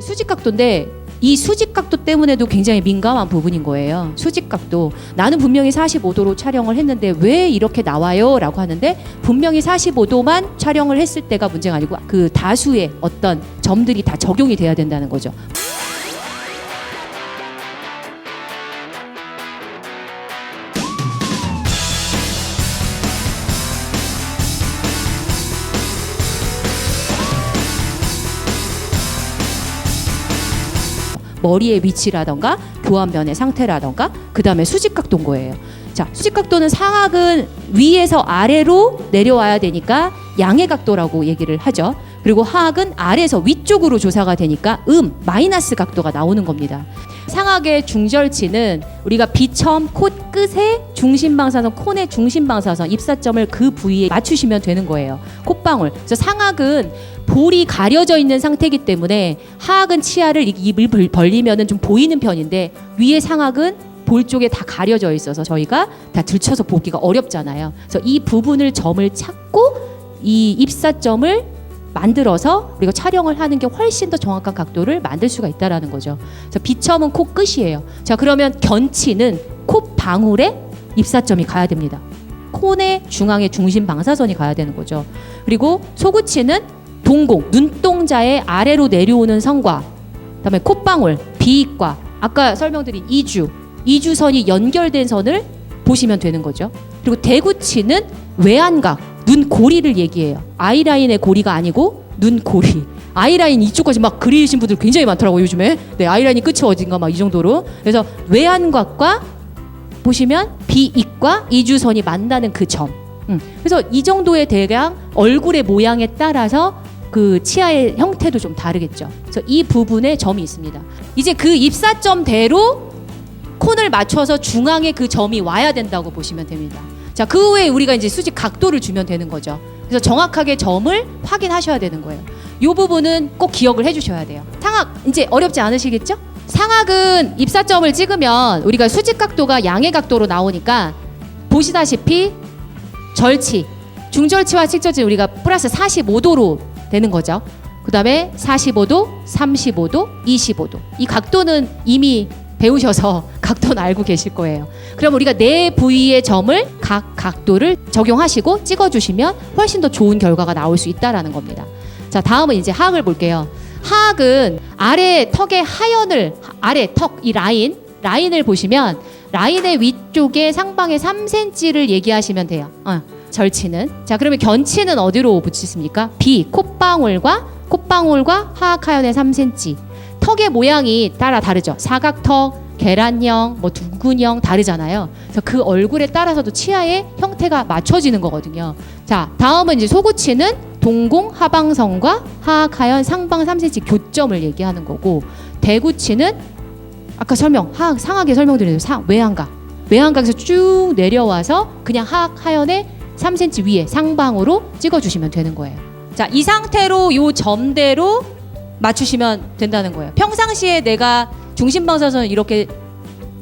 수직각도인데 이 수직각도 때문에도 굉장히 민감한 부분인 거예요. 수직각도. 나는 분명히 45도로 촬영을 했는데 왜 이렇게 나와요? 라고 하는데 분명히 45도만 촬영을 했을 때가 문제가 아니고 그 다수의 어떤 점들이 다 적용이 돼야 된다는 거죠. 머리의 위치라던가 교환면의 상태라던가 그 다음에 수직각도인 거예요. 자, 수직각도는 상악은 위에서 아래로 내려와야 되니까 양의 각도라고 얘기를 하죠. 그리고 하악은 아래에서 위쪽으로 조사가 되니까 마이너스 각도가 나오는 겁니다. 상악의 중절치는 우리가 비첨 콧끝의 중심방사선, 콘의 중심방사선, 입사점을 그 부위에 맞추시면 되는 거예요. 콧방울. 그래서 상악은 볼이 가려져 있는 상태이기 때문에 하악은 치아를 입을 벌리면은 좀 보이는 편인데 위에 상악은 볼 쪽에 다 가려져 있어서 저희가 다 들쳐서 보기가 어렵잖아요. 그래서 이 부분을 점을 찾고 이 입사점을 만들어서 우리가 촬영을 하는 게 훨씬 더 정확한 각도를 만들 수가 있다라는 거죠. 그래서 비첨은 코끝이에요. 자, 그러면 견치는 콧방울에 입사점이 가야 됩니다. 콘의 중앙에 중심 방사선이 가야 되는 거죠. 그리고 소구치는 동공, 눈동자의 아래로 내려오는 선과 그다음에 콧방울, 비익과 아까 설명드린 이주선이 연결된 선을 보시면 되는 거죠. 그리고 대구치는 외안각, 눈고리를 얘기해요. 아이라인의 고리가 아니고 눈고리. 아이라인 이쪽까지 막 그리신 분들 굉장히 많더라고요, 요즘에. 네, 아이라인이 끝이 어딘가 막 이 정도로. 그래서 외안각과 보시면 비익과 이주선이 만나는 그 점. 그래서 이 정도의 대략 얼굴의 모양에 따라서 그 치아의 형태도 좀 다르겠죠. 그래서 이 부분에 점이 있습니다. 이제 그 입사점대로 콘을 맞춰서 중앙에 그 점이 와야 된다고 보시면 됩니다. 자, 그 후에 우리가 이제 수직 각도를 주면 되는 거죠. 그래서 정확하게 점을 확인하셔야 되는 거예요. 이 부분은 꼭 기억을 해주셔야 돼요. 상악 이제 어렵지 않으시겠죠? 상악은 입사점을 찍으면 우리가 수직 각도가 양의 각도로 나오니까 보시다시피 절치, 중절치와 측절치 우리가 플러스 45도로 되는 거죠. 그 다음에 45도, 35도, 25도. 이 각도는 이미 배우셔서 각도는 알고 계실 거예요. 그럼 우리가 네 부위의 점을 각 각도를 적용하시고 찍어주시면 훨씬 더 좋은 결과가 나올 수 있다라는 겁니다. 자, 다음은 이제 하악을 볼게요. 하악은 아래 턱의 하연을, 아래 턱 이 라인을 보시면 라인의 위쪽에 상방에 3cm를 얘기하시면 돼요. 절치는. 자, 그러면 견치는 어디로 붙이십니까? 콧방울과 하악 하연의 3cm. 턱의 모양이 따라 다르죠. 사각턱, 계란형, 둥근형 다르잖아요. 그래서 그 얼굴에 따라서도 치아의 형태가 맞춰지는 거거든요. 자, 다음은 이제 소구치는 동공 하방선과 하악 하연 상방 3cm 교점을 얘기하는 거고, 대구치는 아까 상악에 설명드린 외안각에서 쭉 내려와서 그냥 하악 하연의 3cm 위에 상방으로 찍어주시면 되는 거예요. 자, 이 상태로 요 점대로 맞추시면 된다는 거예요. 평상시에 내가 중심방사선을 이렇게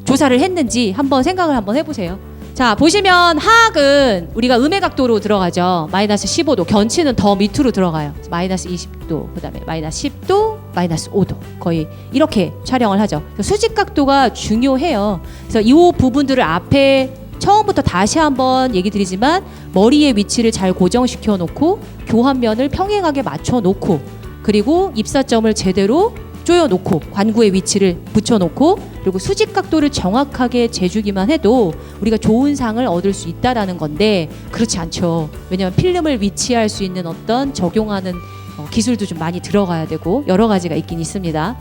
조사를 했는지 한번 생각을 한번 해보세요. 자, 보시면 하악은 우리가 음의 각도로 들어가죠. 마이너스 15도. 견치는 더 밑으로 들어가요. 마이너스 20도, 그 다음에 마이너스 10도, 마이너스 5도. 거의 이렇게 촬영을 하죠. 수직 각도가 중요해요. 그래서 이 부분들을 앞에 처음부터 다시 한번 얘기 드리지만 머리의 위치를 잘 고정시켜 놓고 교환면을 평행하게 맞춰 놓고 그리고 입사점을 제대로 조여 놓고 관구의 위치를 붙여 놓고 그리고 수직 각도를 정확하게 재주기만 해도 우리가 좋은 상을 얻을 수 있다라는 건데 그렇지 않죠. 왜냐하면 필름을 위치할 수 있는 어떤 적용하는 기술도 좀 많이 들어가야 되고 여러 가지가 있긴 있습니다.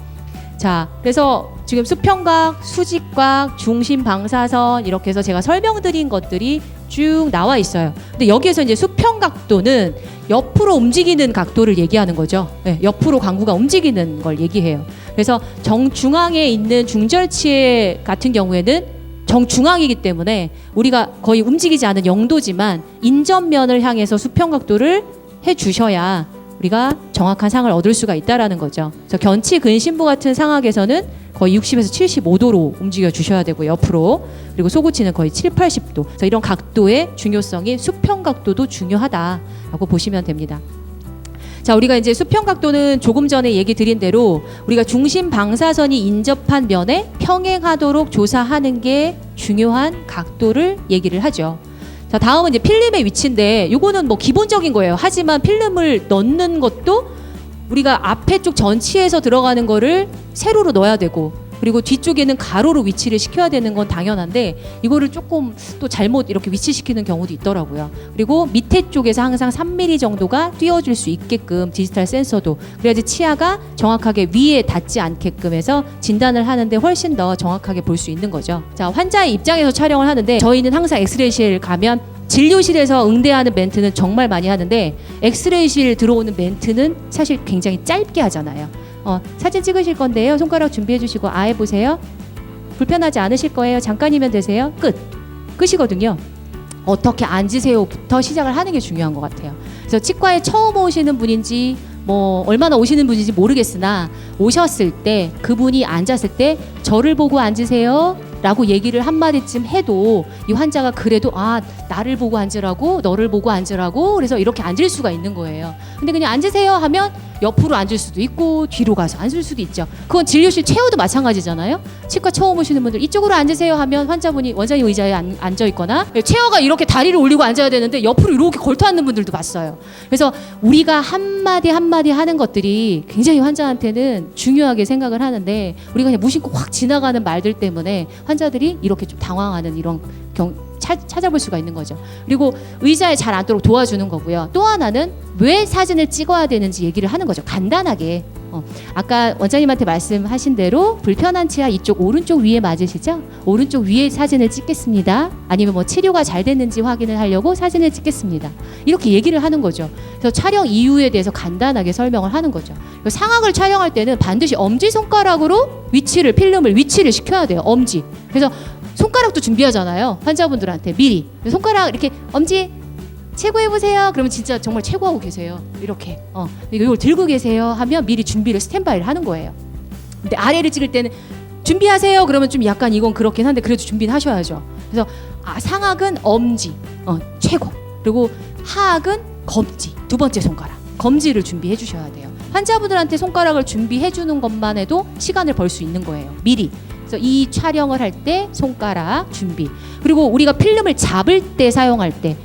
자, 그래서 지금 수평각, 수직각, 중심 방사선 이렇게 해서 제가 설명드린 것들이 쭉 나와 있어요. 근데 여기에서 이제 수평각도는 옆으로 움직이는 각도를 얘기하는 거죠. 네, 옆으로 관구가 움직이는 걸 얘기해요. 그래서 정중앙에 있는 중절치 같은 경우에는 정중앙이기 때문에 우리가 거의 움직이지 않은 0도지만 인접면을 향해서 수평각도를 해주셔야 우리가 정확한 상을 얻을 수가 있다라는 거죠. 그래서 견치 근심부 같은 상악에서는 거의 60에서 75도로 움직여 주셔야 되고 옆으로 그리고 소구치는 거의 7, 80도. 그래서 이런 각도의 중요성이 수평 각도도 중요하다라고 보시면 됩니다. 자, 우리가 이제 수평 각도는 조금 전에 얘기 드린 대로 우리가 중심 방사선이 인접한 면에 평행하도록 조사하는 게 중요한 각도를 얘기를 하죠. 자, 다음은 이제 필름의 위치인데 이거는 뭐 기본적인 거예요. 하지만 필름을 넣는 것도 우리가 앞에 쪽 전치에서 들어가는 거를 세로로 넣어야 되고, 그리고 뒤쪽에는 가로로 위치를 시켜야 되는 건 당연한데 이거를 조금 또 잘못 이렇게 위치시키는 경우도 있더라고요. 그리고 밑에 쪽에서 항상 3mm 정도가 띄워줄 수 있게끔 디지털 센서도, 그래야지 치아가 정확하게 위에 닿지 않게끔 해서 진단을 하는데 훨씬 더 정확하게 볼 수 있는 거죠. 자, 환자의 입장에서 촬영을 하는데 저희는 항상 엑스레이실 가면 진료실에서 응대하는 멘트는 정말 많이 하는데 엑스레이실 들어오는 멘트는 사실 굉장히 짧게 하잖아요. 사진 찍으실 건데요. 손가락 준비해 주시고 아해 보세요. 불편하지 않으실 거예요. 잠깐이면 되세요. 끝이거든요. 어떻게 앉으세요부터 시작을 하는 게 중요한 것 같아요. 그래서 치과에 처음 오시는 분인지 뭐 얼마나 오시는 분인지 모르겠으나 오셨을 때 그분이 앉았을 때 저를 보고 앉으세요 라고 얘기를 한마디쯤 해도 이 환자가 그래도 나를 보고 앉으라고, 너를 보고 앉으라고, 그래서 이렇게 앉을 수가 있는 거예요. 근데 그냥 앉으세요 하면 옆으로 앉을 수도 있고 뒤로 가서 앉을 수도 있죠. 그건 진료실 체어도 마찬가지잖아요. 치과 처음 오시는 분들 이쪽으로 앉으세요 하면 환자분이 원장님 의자에 앉아 있거나 체어가 이렇게 다리를 올리고 앉아야 되는데 옆으로 이렇게 걸터 앉는 분들도 봤어요. 그래서 우리가 한마디 한마디 하는 것들이 굉장히 환자한테는 중요하게 생각을 하는데 우리가 그냥 무심코 확 지나가는 말들 때문에 환자들이 이렇게 좀 당황하는 이런 찾아볼 수가 있는 거죠. 그리고 의자에 잘 앉도록 도와주는 거고요. 또 하나는 왜 사진을 찍어야 되는지 얘기를 하는 거죠. 간단하게. 아까 원장님한테 말씀하신 대로 불편한 치아 이쪽 오른쪽 위에 맞으시죠? 오른쪽 위에 사진을 찍겠습니다. 아니면 뭐 치료가 잘 됐는지 확인을 하려고 사진을 찍겠습니다. 이렇게 얘기를 하는 거죠. 그래서 촬영 이유에 대해서 간단하게 설명을 하는 거죠. 상악을 촬영할 때는 반드시 엄지손가락으로 필름을 위치를 시켜야 돼요. 엄지. 그래서 손가락도 준비하잖아요. 환자분들한테 미리. 손가락 이렇게 엄지 최고해보세요. 그러면 진짜 정말 최고하고 계세요. 이렇게 이걸 들고 계세요 하면 미리 준비를 스탠바이를 하는 거예요. 근데 아래를 찍을 때는 준비하세요 그러면 좀 약간 이건 그렇긴 한데 그래도 준비는 하셔야죠. 그래서 상악은 엄지 최고, 그리고 하악은 검지, 두 번째 손가락 검지를 준비해 주셔야 돼요. 환자분들한테 손가락을 준비해 주는 것만 해도 시간을 벌 수 있는 거예요. 미리. 그래서 이 촬영을 할 때 손가락 준비, 그리고 우리가 필름을 잡을 때 사용할 때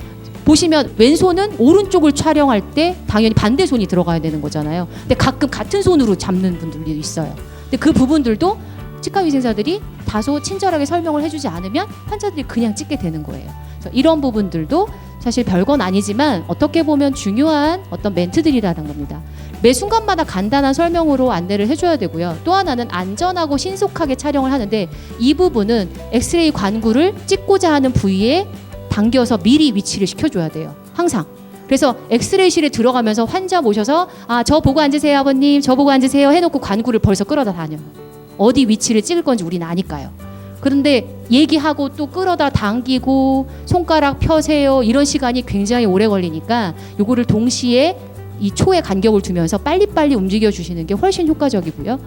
보시면 왼손은 오른쪽을 촬영할 때 당연히 반대 손이 들어가야 되는 거잖아요. 근데 가끔 같은 손으로 잡는 분들도 있어요. 근데 그 부분들도 치과위생사들이 다소 친절하게 설명을 해주지 않으면 환자들이 그냥 찍게 되는 거예요. 그래서 이런 부분들도 사실 별건 아니지만 어떻게 보면 중요한 어떤 멘트들이라는 겁니다. 매 순간마다 간단한 설명으로 안내를 해줘야 되고요. 또 하나는 안전하고 신속하게 촬영을 하는데 이 부분은 엑스레이 관구를 찍고자 하는 부위에 당겨서 미리 위치를 시켜줘야 돼요. 항상. 그래서 엑스레이실에 들어가면서 환자 모셔서 저 보고 앉으세요 아버님, 저 보고 앉으세요 해놓고 관구를 벌써 끌어다 다녀요. 어디 위치를 찍을 건지 우리는 아니까요. 그런데 얘기하고 또 끌어다 당기고 손가락 펴세요 이런 시간이 굉장히 오래 걸리니까 요거를 동시에 이 초의 간격을 두면서 빨리빨리 움직여 주시는 게 훨씬 효과적이고요.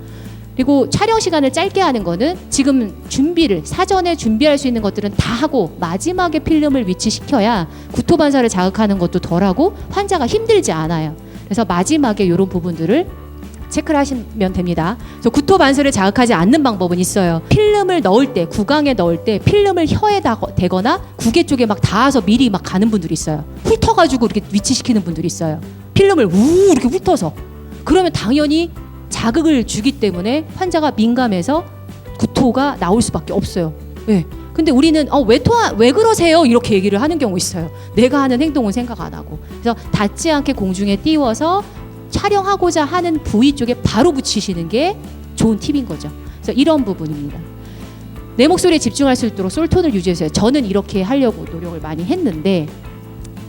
그리고 촬영 시간을 짧게 하는 거는 지금 준비를 사전에 준비할 수 있는 것들은 다 하고 마지막에 필름을 위치시켜야 구토 반사를 자극하는 것도 덜하고 환자가 힘들지 않아요. 그래서 마지막에 이런 부분들을 체크를 하시면 됩니다. 그래서 구토 반사를 자극하지 않는 방법은 있어요. 필름을 넣을 때, 구강에 넣을 때 필름을 혀에 대거나 구개 쪽에 막 닿아서 미리 막 가는 분들이 있어요. 훑어가지고 이렇게 위치시키는 분들이 있어요. 필름을 우 이렇게 훑어서. 그러면 당연히 자극을 주기 때문에 환자가 민감해서 구토가 나올 수밖에 없어요. 네. 근데 우리는 왜 그러세요? 이렇게 얘기를 하는 경우 있어요. 내가 하는 행동은 생각 안 하고. 그래서 닿지 않게 공중에 띄워서 촬영하고자 하는 부위 쪽에 바로 붙이시는 게 좋은 팁인 거죠. 그래서 이런 부분입니다. 내 목소리에 집중할 수 있도록 솔톤을 유지해서요. 저는 이렇게 하려고 노력을 많이 했는데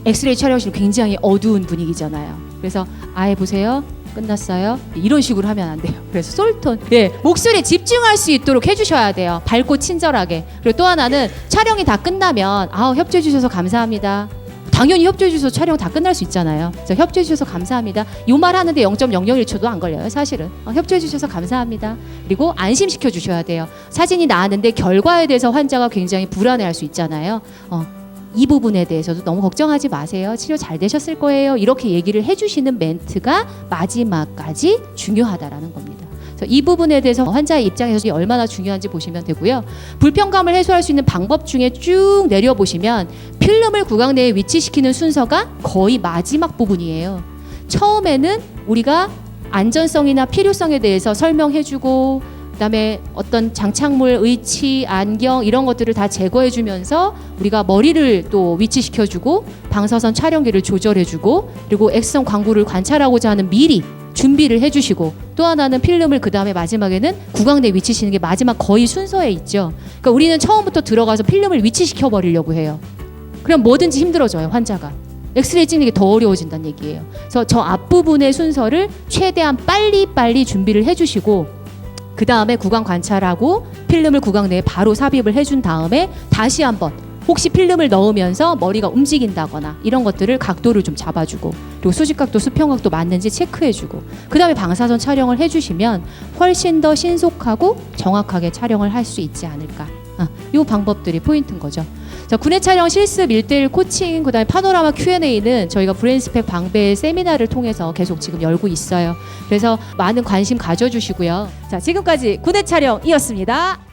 엑스레이 촬영실 굉장히 어두운 분위기잖아요. 그래서 아예 보세요. 끝났어요. 이런 식으로 하면 안 돼요. 그래서 솔톤, 목소리에 집중할 수 있도록 해주셔야 돼요. 밝고 친절하게. 그리고 또 하나는 촬영이 다 끝나면 협조해 주셔서 감사합니다. 당연히 협조해 주셔서 촬영 다 끝날 수 있잖아요. 그래서 협조해 주셔서 감사합니다. 이 말 하는데 0.001초도 안 걸려요. 사실은. 협조해 주셔서 감사합니다. 그리고 안심시켜 주셔야 돼요. 사진이 나왔는데 결과에 대해서 환자가 굉장히 불안해할 수 있잖아요. 이 부분에 대해서도 너무 걱정하지 마세요. 치료 잘 되셨을 거예요. 이렇게 얘기를 해주시는 멘트가 마지막까지 중요하다라는 겁니다. 그래서 이 부분에 대해서 환자의 입장에서 얼마나 중요한지 보시면 되고요. 불편감을 해소할 수 있는 방법 중에 쭉 내려보시면 필름을 구강 내에 위치시키는 순서가 거의 마지막 부분이에요. 처음에는 우리가 안전성이나 필요성에 대해서 설명해주고 그다음에 어떤 장착물, 의치, 안경 이런 것들을 다 제거해주면서 우리가 머리를 또 위치시켜주고 방사선 촬영기를 조절해주고 그리고 X선 광구를 관찰하고자 하는 미리 준비를 해주시고 또 하나는 필름을 그 다음에 마지막에는 구강내에 위치시키는 게 마지막 거의 순서에 있죠. 그러니까 우리는 처음부터 들어가서 필름을 위치시켜 버리려고 해요. 그럼 뭐든지 힘들어져요, 환자가. 엑스레이 찍는 게 더 어려워진다는 얘기예요. 그래서 저 앞부분의 순서를 최대한 빨리 준비를 해주시고 그 다음에 구강 관찰하고 필름을 구강 내에 바로 삽입을 해준 다음에 다시 한번 혹시 필름을 넣으면서 머리가 움직인다거나 이런 것들을 각도를 좀 잡아주고 그리고 수직각도 수평각도 맞는지 체크해주고 그 다음에 방사선 촬영을 해주시면 훨씬 더 신속하고 정확하게 촬영을 할 수 있지 않을까. 이 방법들이 포인트인 거죠. 자, 구내 촬영 실습 1:1 코칭 그다음에 파노라마 Q&A는 저희가 브레인스펙 방배 세미나를 통해서 계속 지금 열고 있어요. 그래서 많은 관심 가져주시고요. 자, 지금까지 구내 촬영이었습니다.